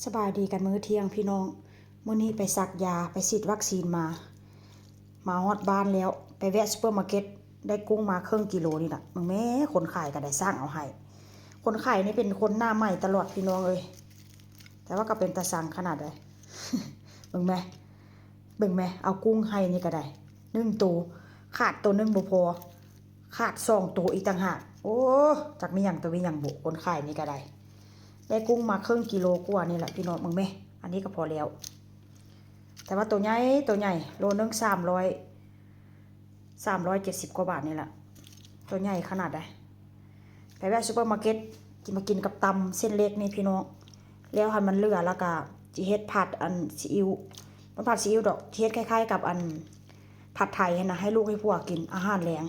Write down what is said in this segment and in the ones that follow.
สบายดีกันมื้อเที่ยงพี่น้องมื้อนี้ไปสักยาไปฉีดวัคซีนมาฮอดบ้านแล้วไปแวะซุปเปอร์มาร์เก็ตได้กุ้งมาครึ่งกิโลนี่ล่ะมึงแม่คนขายก็ได้สร้างเอาให้คนขายนี่เป็นคนหน้าใหม่ตลอดพี่น้องเอ้ยแต่ว่าก็เป็นตาสั่งขนาดใด เบิ่งแม่เอากุ้งให้นี่ก็ได้1ตัวขาดตัวนึงบ่พอขาด2ตัวอีกต่างหากโอ้จักมีหยังตัวมีหยังบ่คนขายนี่ก็ได้กุ้งมาครึ่งกิโลกว่านี่แหละพี่น้องมึงแม่อันนี้ก็พอแล้วแต่ว่าตัวใหญ่โลนึง370กว่าบาทนี่แหละตัวใหญ่ขนาดใดไปแวะซุปเปอร์มาร์เก็ตมากินกับตำเส้นเล็กนี่พี่น้องแล้วหันมันเหลือแล้วก็สิเฮ็ดผัดอันซีอิ๊วมันผัดซีอิ๊วดอกเฮ็ดคล้ายๆกับอันผัดไทยนะให้ลูกให้พวกกินอาหารแรง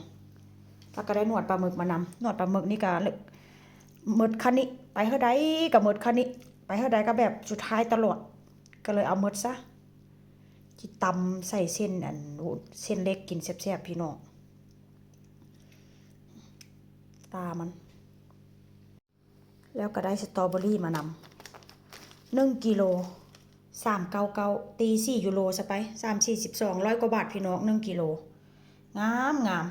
แล้วก็ได้หนวดปลาหมึกมานำหนวดปลาหมึกนี่ก็หมดคันนี้ไปเท่าใดก็หมดคันนี้ไปเท่าใดก็แบบสุดท้ายตลอดก็เลยเอาหมดซะจิตำใส่เส้นอันเส้นเล็กกินแซ่บๆพี่น้องตามันแล้วก็ได้สตรอเบอรี่มานำ1กิโล399ตี4ยูโรซะไป3-4-12 100กว่าบาทพี่น้อง1กิโลงาม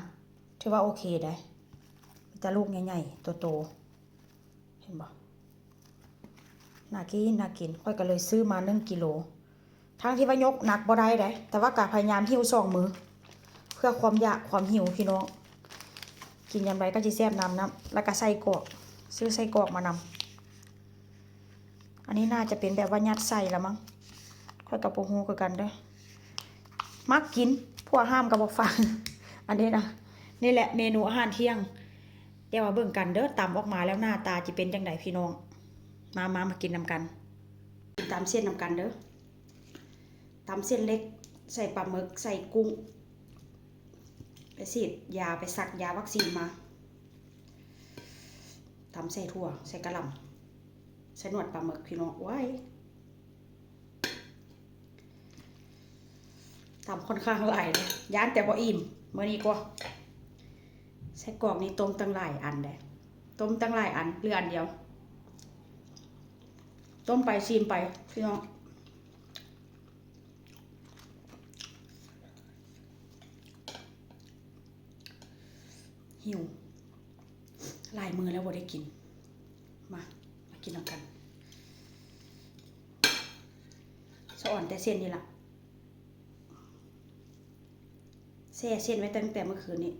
ถือว่าโอเคได้แต่ลูกใหญ่ๆโตๆเห็นบ่น่ากินค่อยก็เลยซื้อมา1กิโลทั้งที่ว่ายกหนักบ่ได้เด้แต่ว่าก็พยายามหิ้ว2มือเพื่อความอยากความหิวพี่น้องกินยามใดก็สิแซ่บน้ำแล้วก็ใส่กรอกซื้อใส่กรอกมานำอันนี้น่าจะเป็นแบบว่ายัดใส่ละมั้งค่อยกับบ่ฮู้คือกันเด้อมักกินพวกห้ามก็บ่ฟัง อันนี้นะนี่แหละเมนูอาหารเที่ยงเดี๋ยวมาเบิ่งกันเด้อตำออกมาแล้วหน้าตาจะเป็นจังไดพี่น้องมากินนำกันตำเส้นนำกันเด้อตำเส้นเล็กใส่ปลาหมึกใส่กุ้งไปฉีดยาไปสักยาวัคซีนมาตำใส่ถั่วใส่กะหล่ำใส่หนวดปลาหมึกพี่น้องว้ายตำค่อนข้างหลายเลยย่านแต่บ่อิ่มมื้อนี้ก็ใส่กรอกนี่ต้มตั้งหลายอันเด้ต้มตั้งหลายอันเหลืออันเดียวต้มไปชิมไปพี่น้องหิวหลายมื้อแล้วบ่ได้กินมากินนำกันสะอ่อนแต่เส้นนี่ล่ะแช่เส้นไว้ตั้งแต่เมื่อคืนนี้